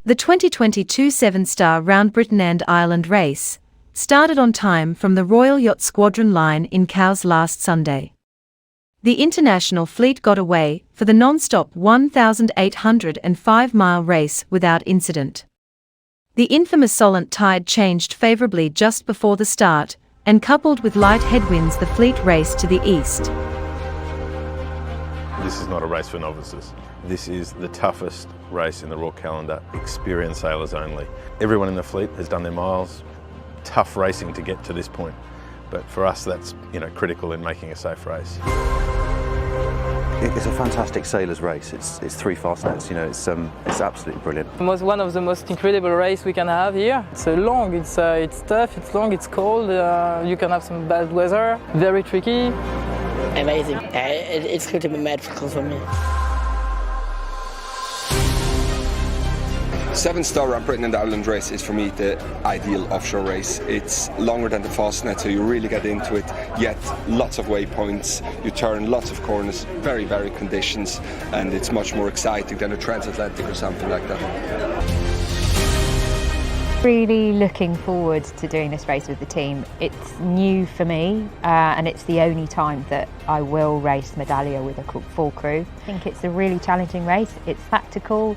The 2022 Sevenstar Round Britain and Ireland race started on time from the Royal Yacht Squadron line in Cowes last Sunday. The international fleet got away for the non-stop 1,805-mile race without incident. The infamous Solent tide changed favourably just before the start, and coupled with light headwinds the fleet raced to the east. This is not a race for novices. This is the toughest race in the Royal calendar, experienced sailors only. Everyone in the fleet has done their miles. Tough racing to get to this point, but for us that's critical in making a safe race. It's a fantastic sailors race. It's 3 fast nets. It's absolutely brilliant. One of the most incredible race we can have here. It's long. It's tough. It's long. It's cold. You can have some bad weather. Very tricky. Amazing. It's going to be magical for me. Sevenstar Round Britain and Ireland race is for me the ideal offshore race. It's longer than the Fastnet, so you really get into it, yet lots of waypoints, you turn lots of corners, very varied conditions, and it's much more exciting than a transatlantic or something like that. Really looking forward to doing this race with the team. It's new for me, and it's the only time that I will race Medallia with a full crew. I think it's a really challenging race. It's tactical.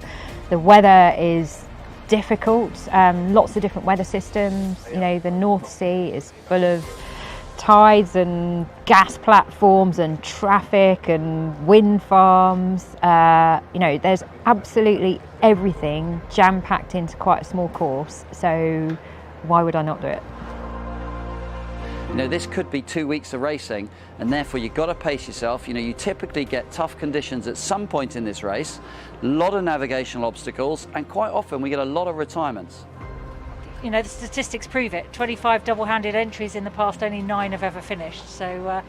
The weather is difficult, lots of different weather systems. The North Sea is full of tides and gas platforms and traffic and wind farms. There's absolutely everything jam-packed into quite a small course, so why would I not do it? This could be 2 weeks of racing, and therefore you've got to pace yourself. You typically get tough conditions at some point in this race, a lot of navigational obstacles, and quite often we get a lot of retirements. The statistics prove it. 25 double-handed entries in the past, only 9 have ever finished. So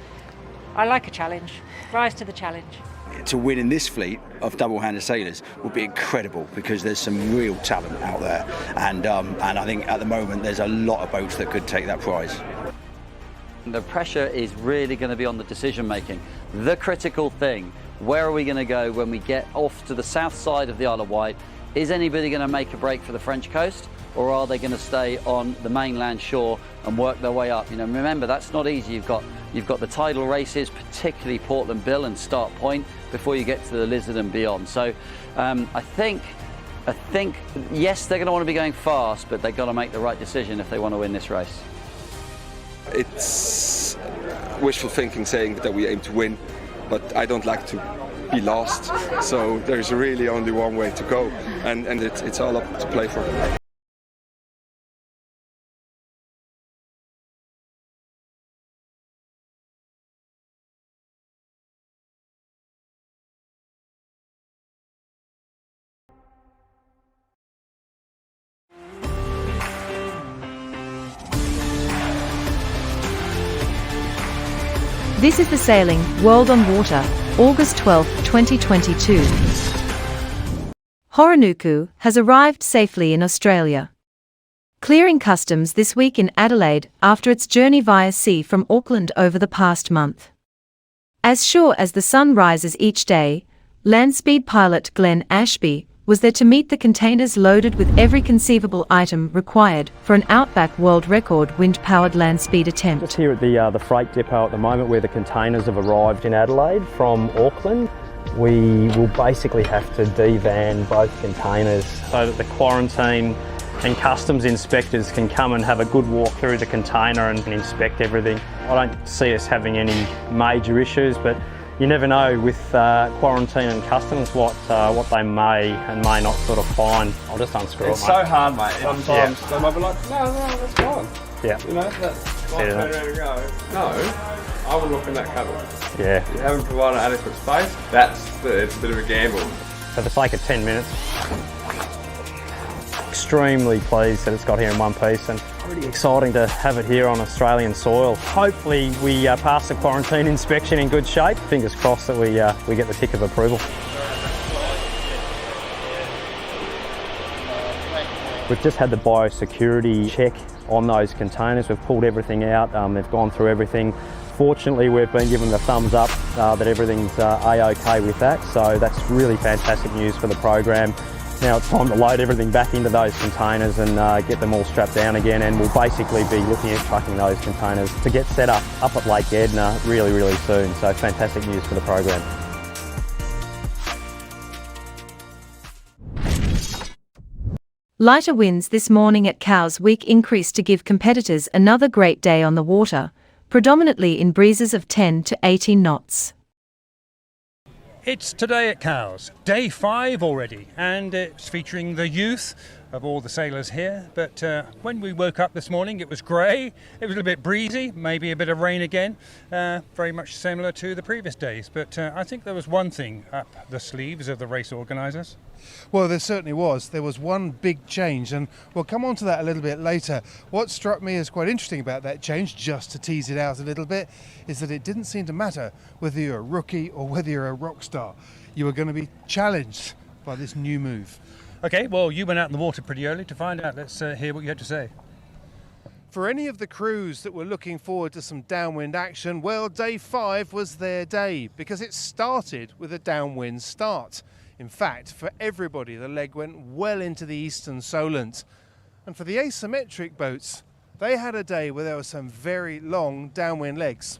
I like a challenge. Rise to the challenge. To win in this fleet of double-handed sailors would be incredible, because there's some real talent out there, and I think at the moment there's a lot of boats that could take that prize. The pressure is really going to be on the decision making. The critical thing, where are we going to go when we get off to the south side of the Isle of Wight? Is anybody going to make a break for the French coast, or are they going to stay on the mainland shore and work their way up? Remember, that's not easy. You've got the tidal races, particularly Portland Bill and Start Point, before you get to the Lizard and beyond. So I think yes, they're going to want to be going fast, but they've got to make the right decision if they want to win this race. It's wishful thinking saying that we aim to win, but I don't like to be lost, so there's really only one way to go, and it's all up to play for. This is the Sailing World on Water, August 12, 2022. Horonuku has arrived safely in Australia, clearing customs this week in Adelaide after its journey via sea from Auckland over the past month. As sure as the sun rises each day, Landspeed pilot Glenn Ashby was there to meet the containers loaded with every conceivable item required for an Outback World Record wind-powered land speed attempt. Just here at the freight depot at the moment, where the containers have arrived in Adelaide from Auckland. We will basically have to de-van both containers so that the quarantine and customs inspectors can come and have a good walk through the container and inspect everything. I don't see us having any major issues, but you never know with quarantine and customs what they may and may not sort of find. I'll just unscrew it, mate. It's so hard, mate. Sometimes they might be like, no, that's fine. Yeah. That's fine, ready to go. No, I would look in that cupboard. Yeah. You haven't provided adequate space, it's a bit of a gamble. For the sake of 10 minutes, extremely pleased that it's got here in one piece, and really exciting to have it here on Australian soil. Hopefully we pass the quarantine inspection in good shape. Fingers crossed that we get the tick of approval. We've just had the biosecurity check on those containers. We've pulled everything out, they've gone through everything. Fortunately, we've been given the thumbs up that everything's A-OK with that, so that's really fantastic news for the program. Now it's time to load everything back into those containers and get them all strapped down again, and we'll basically be looking at trucking those containers to get set up at Lake Edna really soon. So fantastic news for the program. Lighter winds this morning at Cowes Week increased to give competitors another great day on the water, predominantly in breezes of 10 to 18 knots. It's today at Cowes, day 5 already, and it's featuring the youth of all the sailors here. But when we woke up this morning, it was grey, it was a little bit breezy, maybe a bit of rain again, very much similar to the previous days. But I think there was one thing up the sleeves of the race organisers. Well, there certainly was. There was one big change, and we'll come on to that a little bit later. What struck me as quite interesting about that change, just to tease it out a little bit, is that it didn't seem to matter whether you're a rookie or whether you're a rock star. You were going to be challenged by this new move. OK, well, you went out in the water pretty early to find out. Let's hear what you had to say. For any of the crews that were looking forward to some downwind action, well, day 5 was their day, because it started with a downwind start. In fact, for everybody, the leg went well into the eastern Solent. And for the asymmetric boats, they had a day where there were some very long downwind legs.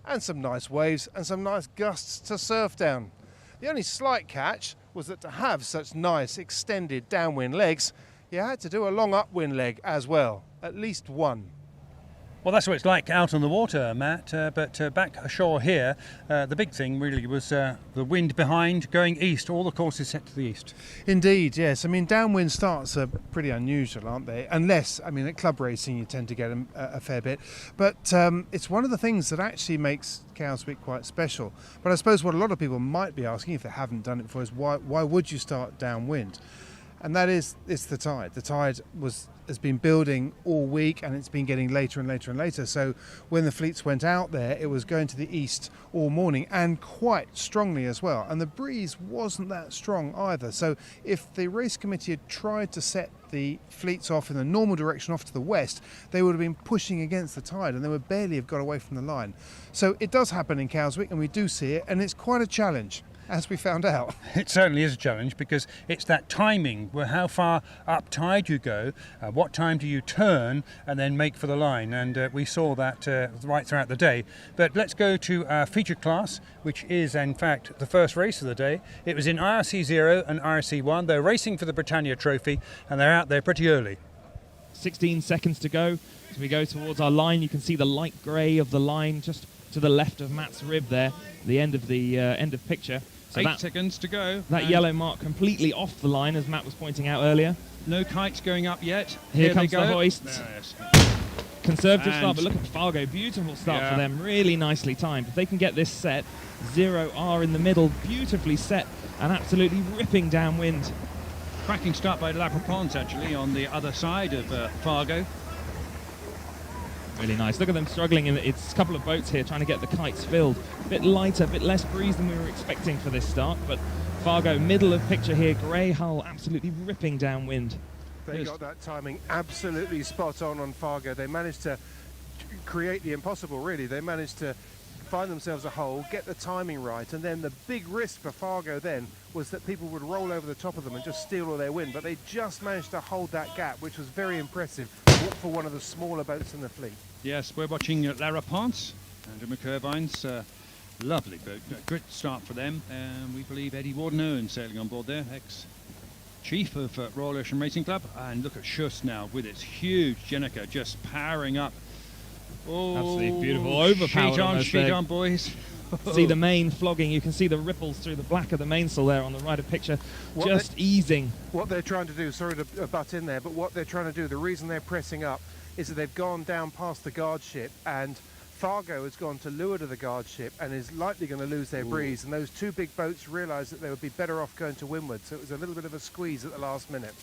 And some nice waves and some nice gusts to surf down. The only slight catch was that to have such nice extended downwind legs, you had to do a long upwind leg as well, at least one. Well, that's what it's like out on the water, Matt, but back ashore here, the big thing really was the wind behind going east, all the courses set to the east. Indeed, yes. I mean, downwind starts are pretty unusual, aren't they? Unless, I mean, at club racing you tend to get them a fair bit. But it's one of the things that actually makes Cowes Week quite special. But I suppose what a lot of people might be asking, if they haven't done it before, is why would you start downwind? And that is, it's the tide. The tide has been building all week, and it's been getting later and later and later. So when the fleets went out there, it was going to the east all morning, and quite strongly as well. And the breeze wasn't that strong either. So if the race committee had tried to set the fleets off in the normal direction off to the west, they would have been pushing against the tide, and they would barely have got away from the line. So it does happen in Cowes Week, and we do see it, and it's quite a challenge, as we found out. It certainly is a challenge, because it's that timing, where how far up tide you go, what time do you turn and then make for the line, and we saw that right throughout the day. But let's go to our featured class, which is in fact the first race of the day. It was in IRC 0 and IRC 1. They're racing for the Britannia Trophy, and they're out there pretty early. 16 seconds to go as we go towards our line. You can see the light grey of the line just to the left of Matt's rib there, the end of the end of picture. So 8 seconds to go. That yellow mark completely off the line, as Matt was pointing out earlier. No kites going up yet. Here comes the hoist. Yes. Conservative start, but look at Fargo. Beautiful start for them. Really nicely timed. If they can get this set, 0R in the middle, beautifully set, and absolutely ripping downwind. Cracking start by Laprepons actually on the other side of Fargo. Really nice. Look at them struggling. It's a couple of boats here trying to get the kites filled. A bit lighter, a bit less breeze than we were expecting for this start, but Fargo, middle of picture here, grey hull, absolutely ripping downwind. They got that timing absolutely spot on Fargo. They managed to create the impossible, really. They managed to find themselves a hole, get the timing right, and then the big risk for Fargo then was that people would roll over the top of them and just steal all their wind, but they just managed to hold that gap, which was very impressive for one of the smaller boats in the fleet. Yes, we're watching Laprepons, Andrew McIrvine's lovely boat, great start for them. We believe Eddie Warden sailing on board there, ex-chief of Royal Ocean Racing Club. And look at Schuss now with its huge Jenica just powering up. Oh, absolutely beautiful, overpowered. Sheet on, boys. See the main flogging, you can see the ripples through the black of the mainsail there on the right of picture, easing. What they're trying to do, sorry to butt in there, but what they're trying to do, the reason they're pressing up is that they've gone down past the guard ship, and Fargo has gone to leeward of the guard ship and is likely going to lose their breeze, and those two big boats realised that they would be better off going to windward, so it was a little bit of a squeeze at the last minute.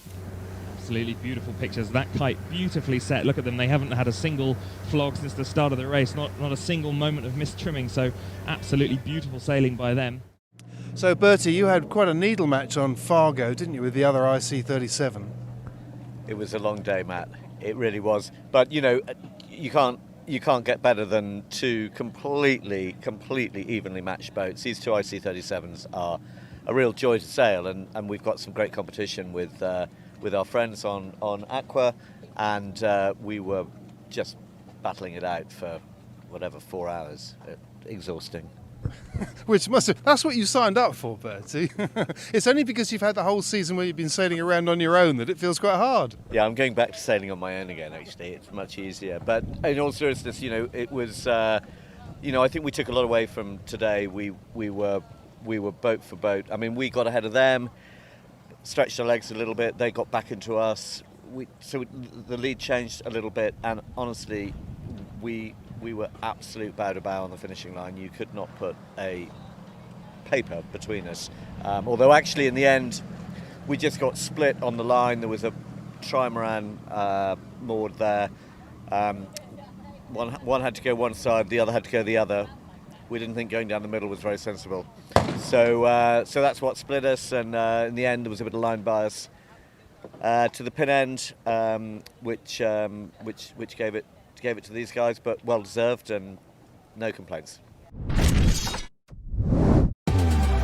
Absolutely beautiful pictures. That kite beautifully set. Look at them, they haven't had a single flog since the start of the race, not a single moment of missed trimming, so absolutely beautiful sailing by them. So Bertie, you had quite a needle match on Fargo, didn't you, with the other IC37? It was a long day, Matt. It really was. But you know, you can't get better than two completely evenly matched boats. These two IC37s are real joy to sail, and we've got some great competition with our friends on Aqua, and we were just battling it out for 4 hours. Exhausting. Which that's what you signed up for, Bertie. It's only because you've had the whole season where you've been sailing around on your own that it feels quite hard. Yeah, I'm going back to sailing on my own again, actually. It's much easier. But in all seriousness, it was, I think we took a lot away from today. We were boat for boat. I mean, we got ahead of them, stretched our legs a little bit. They got back into us. So the lead changed a little bit, and honestly, we were absolute bow to bow on the finishing line. You could not put a paper between us. Although actually in the end, we just got split on the line. There was a trimaran moored there. One had to go one side, the other had to go the other. We didn't think going down the middle was very sensible. So that's what split us, and in the end there was a bit of line bias to the pin end, which gave it to these guys, but well deserved and no complaints.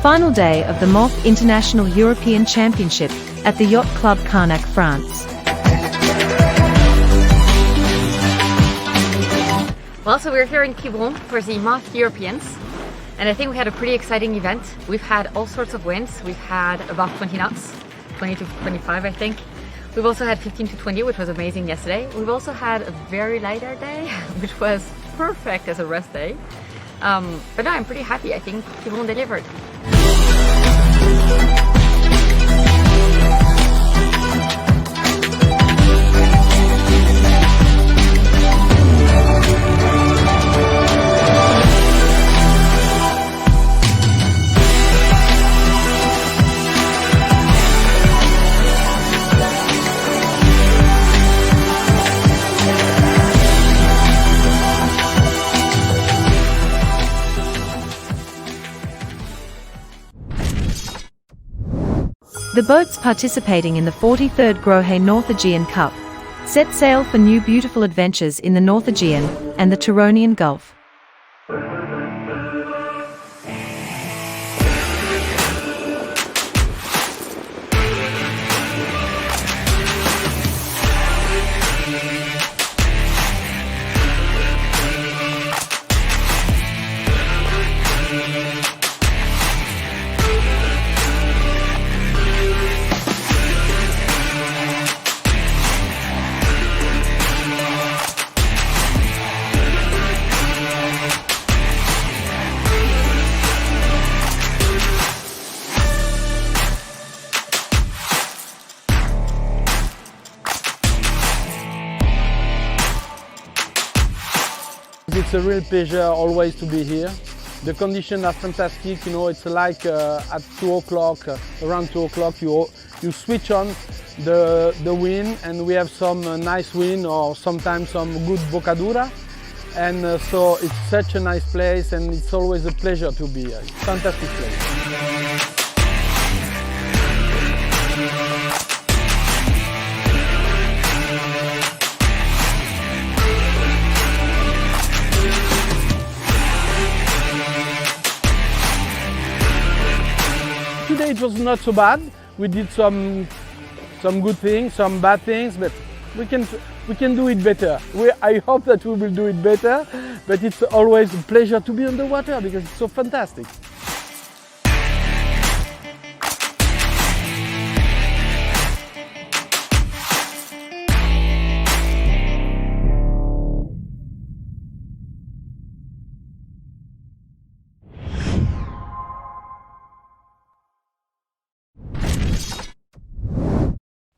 Final day of the MOF International European Championship at the Yacht Club Carnac, France. Well, so we're here in Quiberon for the MOF Europeans, and I think we had a pretty exciting event. We've had all sorts of winds. We've had about 20 knots, 20 to 25 I think. We've also had 15 to 20, which was amazing yesterday. We've also had a very lighter day, which was perfect as a rest day. But no, I'm pretty happy. I think Quiberon delivered. The boats participating in the 43rd Grohe North Aegean Cup set sail for new beautiful adventures in the North Aegean and the Tyrrhenian Gulf. It's a real pleasure always to be here. The conditions are fantastic, it's like at 2 o'clock, around 2 o'clock you switch on the wind, and we have some nice wind or sometimes some good bocadura, and so it's such a nice place, and it's always a pleasure to be here. It's a fantastic place. Today it was not so bad. We did some good things, some bad things, but we can do it better. I hope that we will do it better, but it's always a pleasure to be on the water because it's so fantastic.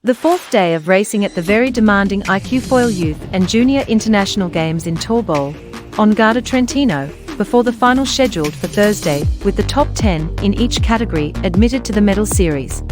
The fourth day of racing at the very demanding iQFoil Youth and Junior International Games in Torbole, on Garda Trentino, before the final scheduled for Thursday, with the top 10 in each category admitted to the medal series.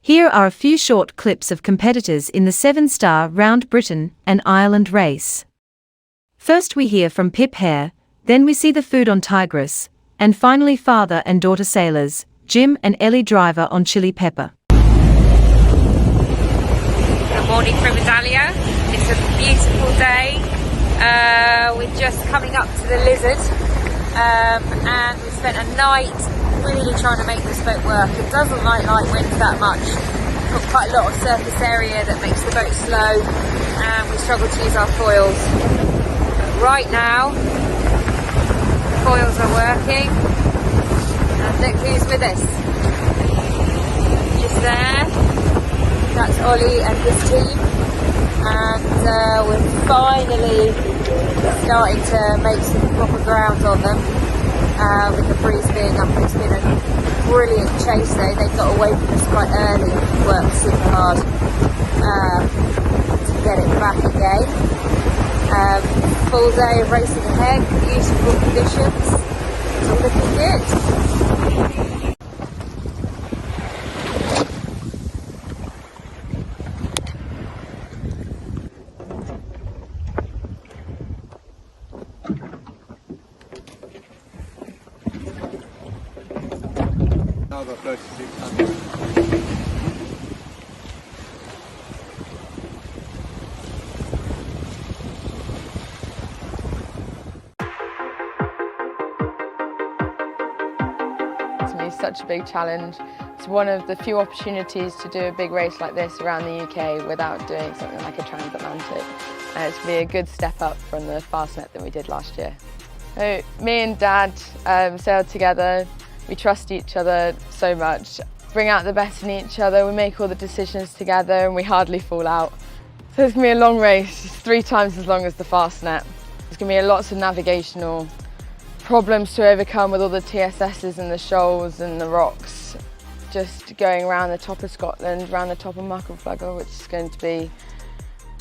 Here are a few short clips of competitors in the Sevenstar Round Britain and Ireland race. First we hear from Pip Hare, then we see the food on Tigris, and finally father and daughter sailors, Jim and Ellie Driver on Chilli Pepper. Good morning from Medallia. It's a beautiful day. We're just coming up to the Lizard, and we spent a night really trying to make this boat work. It doesn't like light winds that much. We've got quite a lot of surface area that makes the boat slow, and we struggle to use our foils. But right now, the foils are working, and look who's with us. Just there, that's Ollie and his team, and we're finally starting to make some proper ground on them. With the breeze being up, it's been a brilliant chase though. They got away from us quite early and worked super hard to get it back again. Full day of racing ahead, beautiful conditions, it's all looking good. Such a big challenge. It's one of the few opportunities to do a big race like this around the UK without doing something like a transatlantic. And it's going to be a good step up from the Fastnet that we did last year. So, me and Dad sailed together. We trust each other so much. Bring out the best in each other. We make all the decisions together and we hardly fall out. So it's going to be a long race. It's 3 times as long as the Fastnet. There's going to be lots of navigational problems to overcome with all the TSS's and the shoals and the rocks. Just going around the top of Scotland, around the top of Muckleflugger, which is going to be,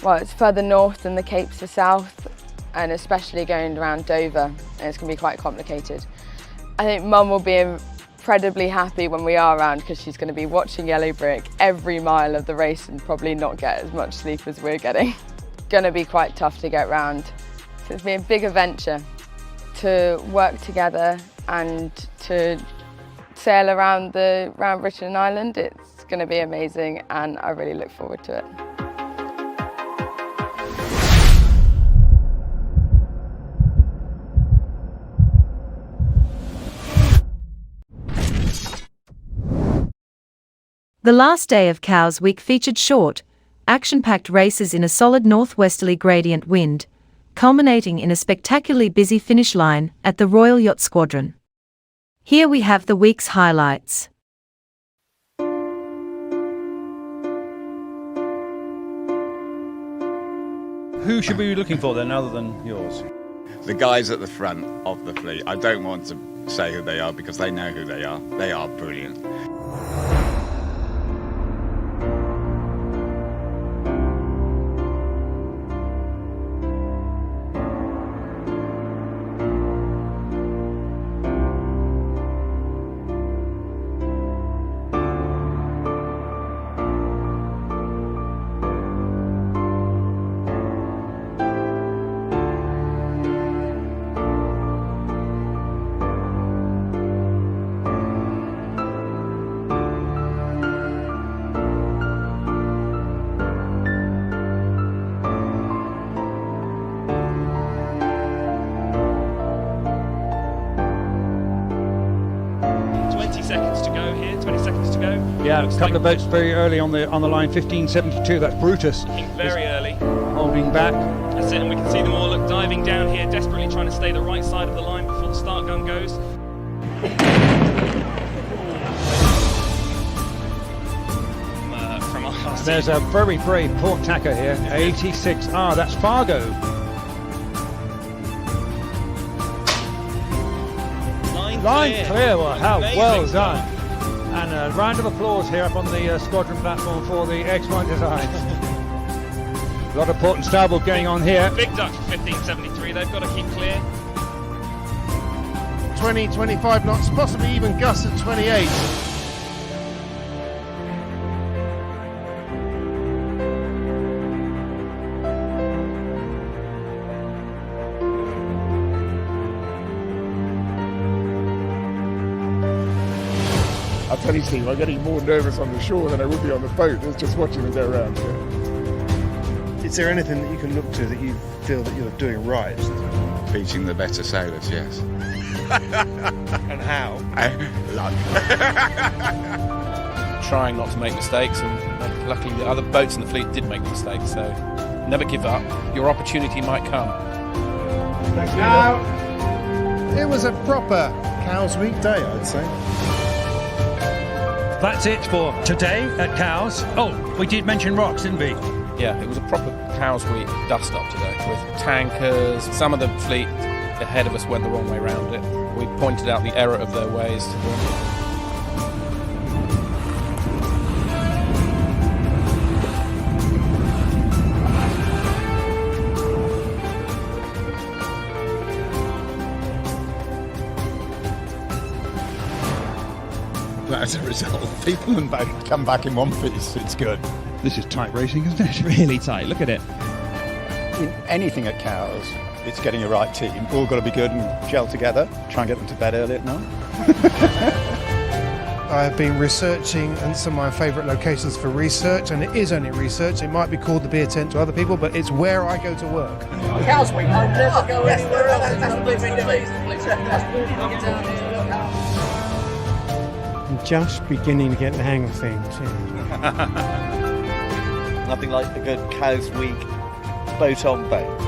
well, it's further north than the Capes are south, and especially going around Dover, and it's going to be quite complicated. I think Mum will be incredibly happy when we are around because she's going to be watching Yellow Brick every mile of the race and probably not get as much sleep as we're getting. Going to be quite tough to get round. So it's been a big adventure to work together and to sail around Britain and Ireland. It's going to be amazing and I really look forward to it. The last day of Cows Week featured short, action-packed races in a solid northwesterly gradient wind, culminating in a spectacularly busy finish line at the Royal Yacht Squadron. Here we have the week's highlights. Who should we be looking for then, other than yours? The guys at the front of the fleet. I don't want to say who they are because they know who they are. They are brilliant. Yeah, a couple of boats very early on the line, 1572, that's Brutus. Very early. Holding back. That's it, and we can see them all diving down here, desperately trying to stay the right side of the line before the start gun goes. There's a very brave port tacker here, 86. That's Fargo. Line clear. Well, how well done. And a round of applause here up on the squadron platform for the X1 design. A lot of port and starboard going on here. Big duck for 1573, they've got to keep clear. 20, 25 knots, possibly even gusts at 28. tell you, Steve, I'm getting more nervous on the shore than I would be on the boat. It's just watching them go around. Is there anything that you can look to that you feel that you're doing right? Beating the better sailors, yes. And how? Luck. Trying not to make mistakes, and luckily the other boats in the fleet did make mistakes, so never give up. Your opportunity might come. Thanks, now. It was a proper Cows Week day, I'd say. That's it for today at Cows. Oh, we did mention rocks, didn't we? Yeah, it was a proper Cows Week dust-up today with tankers. Some of the fleet ahead of us went the wrong way round it. We pointed out the error of their ways to them. As a result, people can come back in one piece. It's good. This is tight racing, isn't it? Really tight. Look at it. In anything at Cows, it's getting a right team. All got to be good and gel together. Try and get them to bed early at night. I have been researching and some of my favourite locations for research, and it is only research. It might be called the beer tent to other people, but it's where I go to work. Cows Week, I'll never go anywhere else. I'm just beginning to get the hang of things. Nothing like a good Cows Week boat on boat.